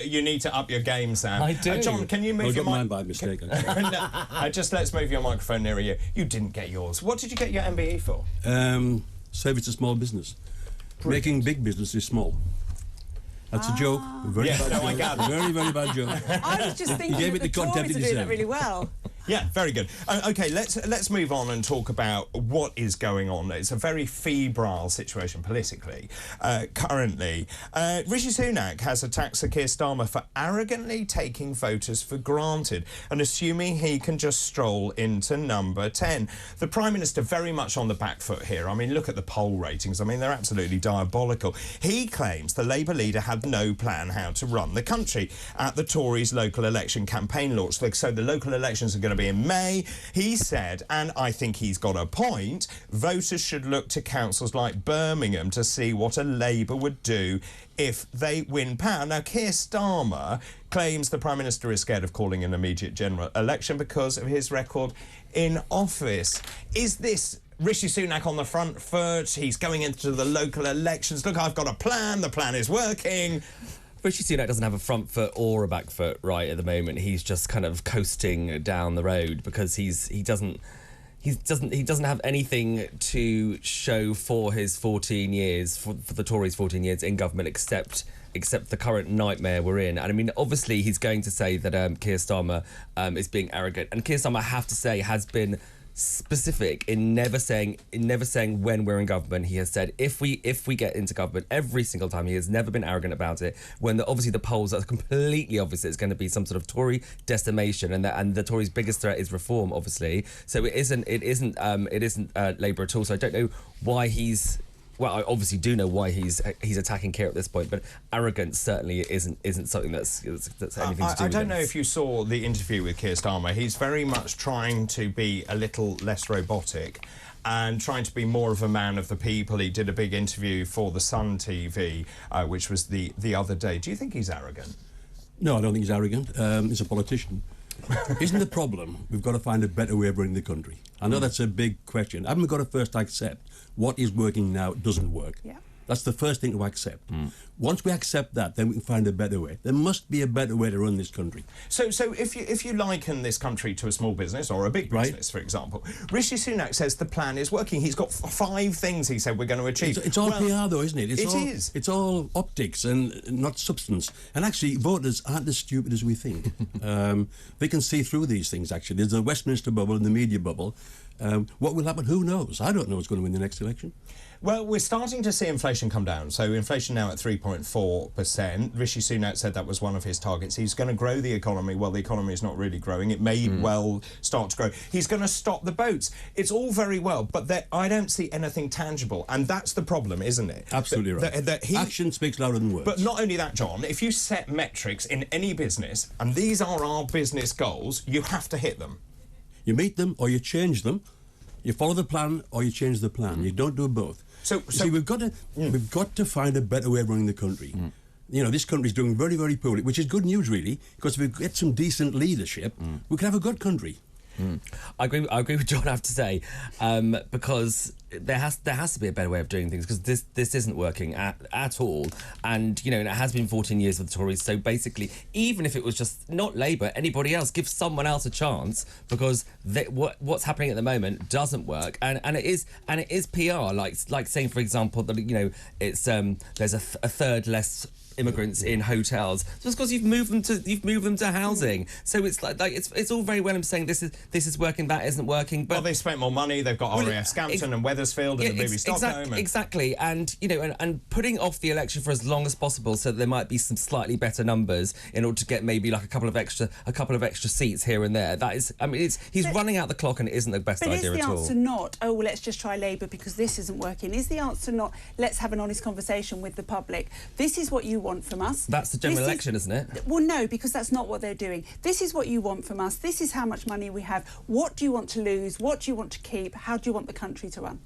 You need to up your game, Sam. I do. John, can you move your mine by mistake. Just let's move your microphone nearer you. You didn't get yours. What did you get your MBE for? Service to small business. Brilliant. Making big business is small. That's a joke. Very bad joke. Very, very bad joke. I was just thinking that the Tories are doing it really well. Yeah, very good. Okay, let's move on and talk about what is going on. It's a very febrile situation politically currently. Rishi Sunak has attacked Sir Keir Starmer for arrogantly taking voters for granted and assuming he can just stroll into number 10. The Prime Minister very much on the back foot here. I mean, look at the poll ratings. I mean, they're absolutely diabolical. He claims the Labour leader had no plan how to run the country at the Tories' local election campaign launch. So the local elections are going to be in May. He said, and I think he's got a point, voters should look to councils like Birmingham to see what a Labour would do if they win power. Now, Keir Starmer claims the Prime Minister is scared of calling an immediate general election because of his record in office. Is this Rishi Sunak on the front foot? He's going into the local elections. Look, I've got a plan. The plan is working. Rishi Sunak doesn't have a front foot or a back foot right at the moment. He's just kind of coasting down the road because he doesn't have anything to show for his 14 years, for the Tories' 14 years in government, except the current nightmare we're in. And I mean, obviously, he's going to say that Keir Starmer is being arrogant, and Keir Starmer, I have to say, has been specific in never saying when we're in government. He has said if we get into government, every single time. He has never been arrogant about it. When obviously the polls are completely obvious it's going to be some sort of Tory decimation, and the Tories' biggest threat is reform, obviously. So it isn't Labour at all. So I don't know why he's. Well, I obviously do know why he's attacking Keir at this point, but arrogance certainly isn't something that's anything to do with it. I don't know if you saw the interview with Keir Starmer. He's very much trying to be a little less robotic and trying to be more of a man of the people. He did a big interview for the Sun TV, which was the other day. Do you think he's arrogant? No, I don't think he's arrogant. He's a politician. Isn't the problem we've got to find a better way of running the country? I know that's a big question. Haven't we got to first accept what is working now doesn't work? Yeah. That's the first thing to accept. Once we accept that, then we can find a better way. There must be a better way to run this country. So if you liken this country to a small business or a big business, for example, Rishi Sunak says the plan is working. He's got 5 things he said we're going to achieve. It's all PR, though, isn't it? It is. It's all optics and not substance. And actually, voters aren't as stupid as we think. They can see through these things, actually. There's the Westminster bubble and the media bubble. What will happen? Who knows? I don't know who's going to win the next election. Well, we're starting to see inflation come down. So inflation now at 3.4%. Rishi Sunak said that was one of his targets. He's going to grow the economy. Well, the economy is not really growing. It may well start to grow. He's going to stop the boats. It's all very well, but I don't see anything tangible. And that's the problem, isn't it? Absolutely right. Action speaks louder than words. But not only that, John, if you set metrics in any business, and these are our business goals, you have to hit them. You meet them or you change them. You follow the plan or you change the plan. You don't do both. So see, we've got to find a better way of running the country. You know, this country's doing very, very poorly, which is good news, really, because if we get some decent leadership, we can have a good country. I agree with John, I have to say, because there has to be a better way of doing things, because this isn't working at all. And, you know, it has been 14 years with the Tories, so basically, even if it was just not Labour, anybody else, give someone else a chance, because what's happening at the moment doesn't work, and it is PR, like saying, for example, that, you know, it's there's a third less immigrants in hotels just because you've moved them to housing. So it's like it's all very well in saying this is working, that isn't working. But well, they spent more money. They've got RAF Scampton and Wethersfield and the movie Stockholm. Exactly, and you know, and putting off the election for as long as possible so that there might be some slightly better numbers in order to get maybe like a couple of extra seats here and there. That is, I mean, he's running out the clock, and it isn't the best idea at all. But is the answer not, oh, well, let's just try Labour because this isn't working? Is the answer not, let's have an honest conversation with the public? This is what you want from us. That's the general election, isn't it? Well, no, because that's not what they're doing. This is what you want from us. This is how much money we have. What do you want to lose? What do you want to keep? How do you want the country to run?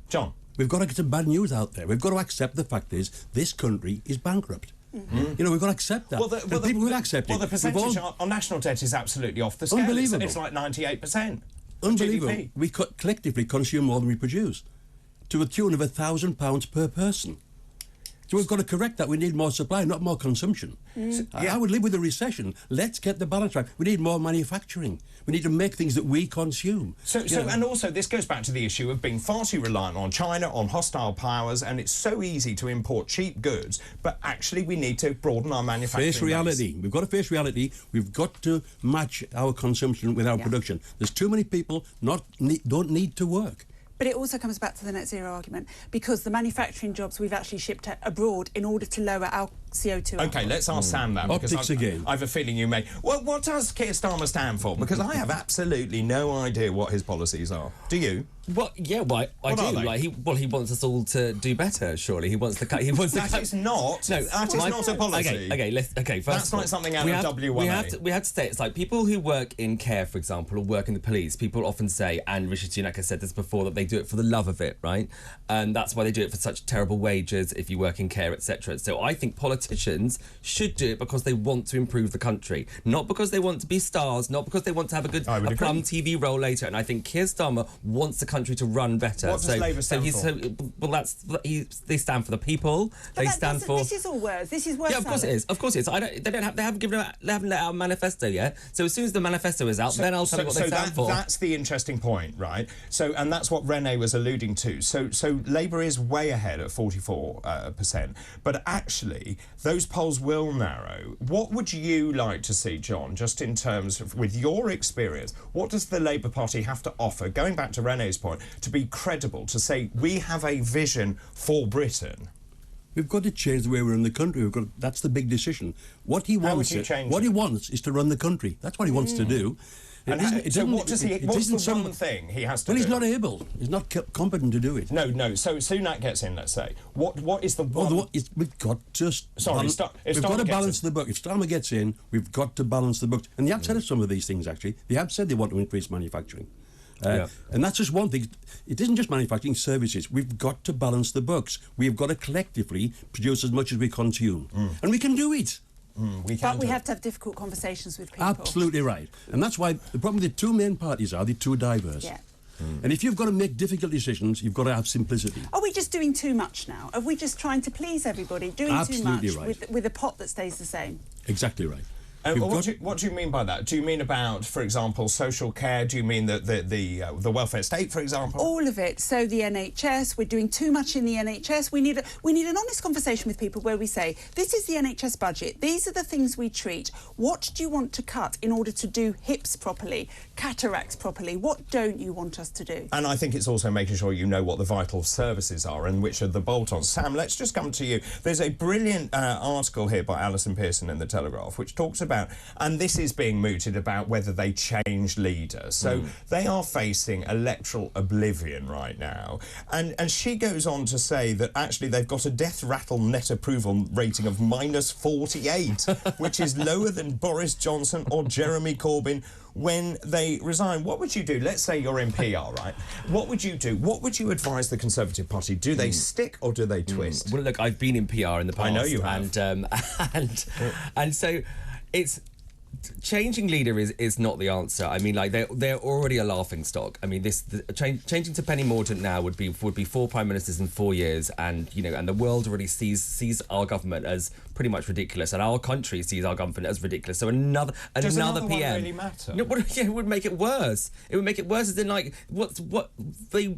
John? We've got to get some bad news out there. We've got to accept the fact is this country is bankrupt. You know, we've got to accept that. People will accept it. Well, the percentage on national debt is absolutely off the scale. Unbelievable. It's like 98%. Unbelievable. GDP. We collectively consume more than we produce, to the tune of £1,000 per person. So we've got to correct that. We need more supply, not more consumption. I would live with a recession. Let's get the balance right. We need more manufacturing. We need to make things that we consume. And also this goes back to the issue of being far too reliant on China, on hostile powers, and it's so easy to import cheap goods, but actually we need to broaden our manufacturing Face reality. base. We've got to face reality. We've got to match our consumption with our production. There's too many people don't need to work. But it also comes back to the net zero argument, because the manufacturing jobs we've actually shipped abroad in order to lower our CO2. OK, let's ask Sam that. Optics again. I have a feeling you may. Well, what does Keir Starmer stand for? Because I have absolutely no idea what his policies are. Do you? Well, yeah, well, I do. Like, he wants us all to do better. Surely he wants the. He wants that is not. No, that is not a policy. Okay. First that's like something out of W1A. We have to say it's like people who work in care, for example, or work in the police. People often say, and Rishi Sunak has said this before, that they do it for the love of it, right? And that's why they do it for such terrible wages if you work in care, etc. So I think politicians should do it because they want to improve the country, not because they want to be stars, not because they want to have a plum TV role later. And I think Keir Starmer wants the country to run better. What does Labour stand for? They stand for the people. But this is all words. This is words. Yeah, of course it is. Of course it is. They haven't let out a manifesto yet. So as soon as the manifesto is out, then I'll tell you what they stand for. That's the interesting point, right? So, and that's what Renee was alluding to. So Labour is way ahead at 44%, but actually those polls will narrow. What would you like to see, John, just in terms of, with your experience, what does the Labour Party have to offer, going back to Renee's point, to be credible, to say we have a vision for Britain? We've got to change the way we run the country. That's the big decision. What he wants is to run the country. That's what he wants to do. What's the one thing he has to do? Well, he's not able. He's not competent to do it. No. So Sunak gets in, let's say. What is the one... we've got to... We've got to balance the book. If Starmer gets in, we've got to balance the books. And they have said some of these things, actually. They have said they want to increase manufacturing. And that's just one thing. It isn't just manufacturing, services. We've got to balance the books. We've got to collectively produce as much as we consume. And we can do it. We have to have difficult conversations with people. Absolutely right. And that's why the problem with the two main parties are they're too diverse. Yeah. And if you've got to make difficult decisions, you've got to have simplicity. Are we just doing too much now? Are we just trying to please everybody, doing Absolutely too much with a pot that stays the same? Exactly right. What do you mean by that? Do you mean about, for example, social care? Do you mean the welfare state, for example? All of it. So the NHS, we're doing too much in the NHS. We need an honest conversation with people where we say, this is the NHS budget. These are the things we treat. What do you want to cut in order to do hips properly, cataracts properly? What don't you want us to do? And I think it's also making sure you know what the vital services are and which are the bolt-ons. Sam, let's just come to you. There's a brilliant article here by Alison Pearson in The Telegraph, which talks about, and this is being mooted about whether they change leaders. So they are facing electoral oblivion right now. And she goes on to say that actually they've got a death rattle net approval rating of -48, which is lower than Boris Johnson or Jeremy Corbyn when they resign. What would you do? Let's say you're in PR, right? What would you do? What would you advise the Conservative Party? Do they stick or do they twist? Well, look, I've been in PR in the past. I know you have. And so it's... Changing leader is not the answer. I mean, like they're already a laughing stock. I mean, changing to Penny Mordaunt now would be 4 prime ministers in 4 years, and and the world already sees our government as pretty much ridiculous, and our country sees our government as ridiculous. So another PM. One really matter? No, it would make it worse. It would make it worse as in like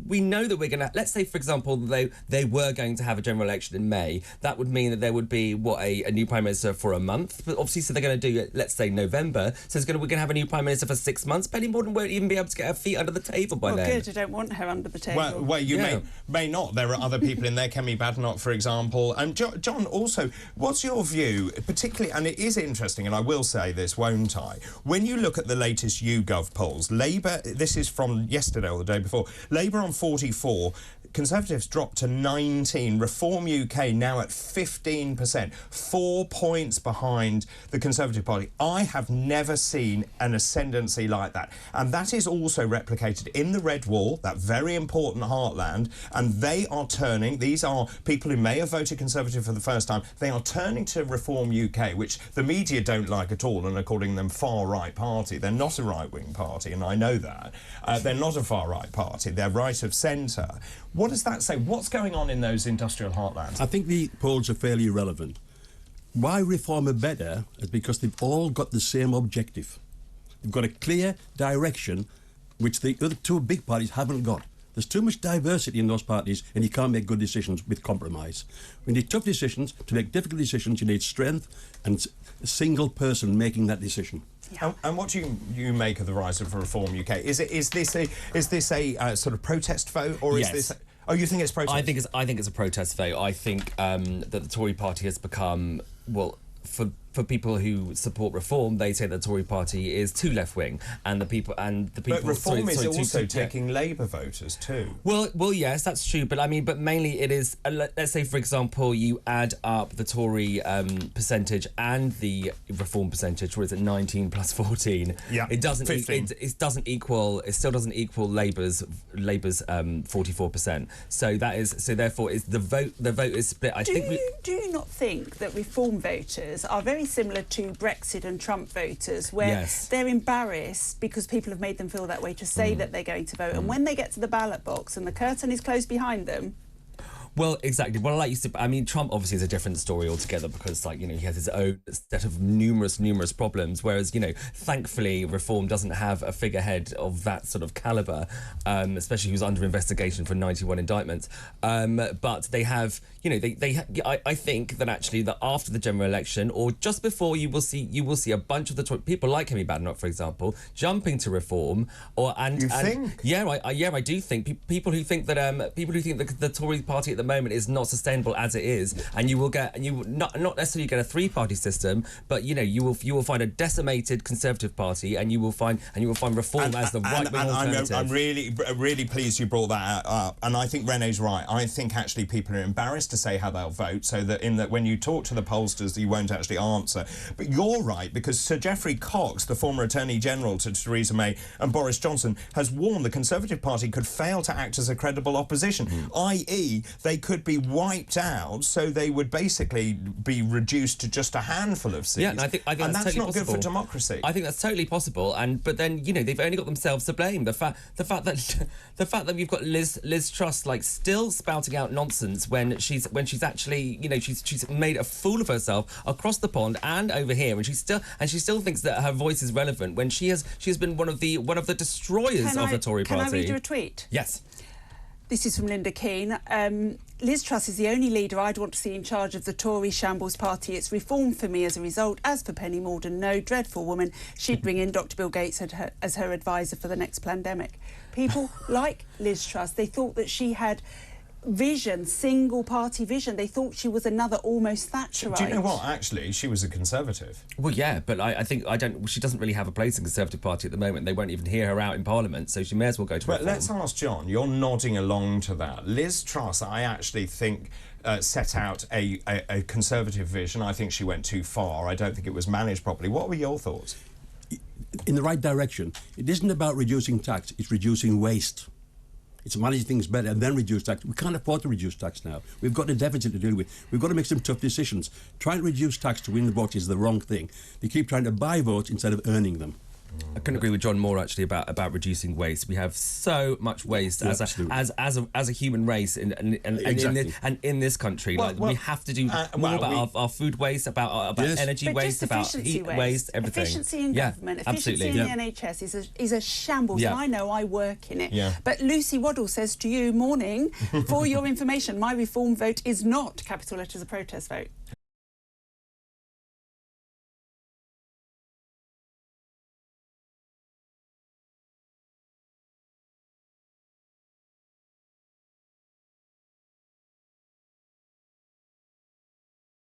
we know that we're gonna. Let's say, for example, they were going to have a general election in May. That would mean that there would be a new prime minister for a month. But obviously, so they're going to do it. Let's say November. So we're going to have a new prime minister for 6 months. Penny Mordaunt won't even be able to get her feet under the table by then. Good. I don't want her under the table. Well, you may not. There are other people in there, Kemi Badenoch, for example. And John, also, what's your view, particularly, and it is interesting, and I will say this, won't I? When you look at the latest YouGov polls, Labour, this is from yesterday or the day before, Labour on 44, Conservatives dropped to 19, Reform UK now at 15%, 4 points behind the Conservative Party. I have never seen an ascendancy like that. And that is also replicated in the Red Wall, that very important heartland, and they are turning, these are people who may have voted Conservative for the first time, they are turning to Reform UK, which the media don't like at all and are calling them far-right party. They're not a right-wing party, and I know that. They're not a far-right party, they're right of centre. What does that say? What's going on in those industrial heartlands? I think the polls are fairly irrelevant. Why Reform are better is because they've all got the same objective. They've got a clear direction, which the other two big parties haven't got. There's too much diversity in those parties, and you can't make good decisions with compromise. We need tough decisions. To make difficult decisions, you need strength and a single person making that decision. Yeah. And what do you make of the rise of Reform UK? Is this a sort of protest vote, or is this? Oh, you think it's protest? I think it's a protest vote. I think that the Tory party has become, well, for people who support Reform, they say the Tory party is too left-wing, and the people. But Reform is also taking Labour voters too. Well, yes, that's true. But I mean, but mainly it is. Let's say, for example, you add up the Tory percentage and the Reform percentage. What is it? 19 plus 14. Yeah, it doesn't. 15. It doesn't equal. It still doesn't equal Labour's 44%. So that is. So therefore, is the vote. The vote is split. Do you not think that Reform voters are very similar to Brexit and Trump voters, where they're embarrassed because people have made them feel that way to say that they're going to vote, and when they get to the ballot box and the curtain is closed behind them? Well, exactly. Well, I mean, Trump obviously is a different story altogether because, like, you know, he has his own set of numerous problems, whereas, you know, thankfully, Reform doesn't have a figurehead of that sort of calibre, especially who's under investigation for 91 indictments. But they have, you know, I think that actually that after the general election or just before, you will see a bunch of the people like Kemi Badenoch, for example, jumping to Reform. I do think people who think that the Tory party at the moment is not sustainable as it is, and you will not necessarily get a three-party system, but you know you will find a decimated Conservative Party, and you will find Reform as the right-wing alternative. I'm really pleased you brought that up, and I think Renee's right. I think actually people are embarrassed to say how they'll vote, so that when you talk to the pollsters, you won't actually answer. But you're right, because Sir Geoffrey Cox, the former Attorney General to Theresa May and Boris Johnson, has warned the Conservative Party could fail to act as a credible opposition, i.e. they could be wiped out, so they would basically be reduced to just a handful of seats. Yeah, and I think that's totally not possible. good for democracy. I think that's totally possible, but then you know they've only got themselves to blame. The fact that we've got Liz Truss like still spouting out nonsense when she's actually, you know, she's made a fool of herself across the pond and over here, and she still thinks that her voice is relevant when she has been one of the destroyers of the Tory party. Can I read you a tweet? Yes. This is from Linda Keane. Liz Truss is the only leader I'd want to see in charge of the Tory shambles party. It's Reform for me as a result. As for Penny Mordaunt, no, dreadful woman. She'd bring in Dr Bill Gates as her advisor for the next pandemic. People like Liz Truss, they thought that she had vision, single party vision. They thought she was another almost Thatcherite. Do you know what? Actually, she was a Conservative. Well, yeah, but I think she doesn't really have a place in the Conservative Party at the moment. They won't even hear her out in Parliament, so she may as well go to Reform. But let's ask John. You're nodding along to that. Liz Truss, I actually think, set out a Conservative vision. I think she went too far. I don't think it was managed properly. What were your thoughts? In the right direction. It isn't about reducing tax, it's reducing waste. It's managing things better and then reduce tax. We can't afford to reduce tax now. We've got a deficit to deal with. We've got to make some tough decisions. Trying to reduce tax to win the vote is the wrong thing. They keep trying to buy votes instead of earning them. I couldn't agree with John more actually about reducing waste. We have so much waste as a human race in this country. We have to do more about our food waste, about energy waste, about heat waste, everything. Efficiency in government, efficiency in the NHS is a shambles. Yeah. And I know I work in it. Yeah. But Lucy Waddle says to you, morning, for your information, my Reform vote is not, capital letters, a protest vote.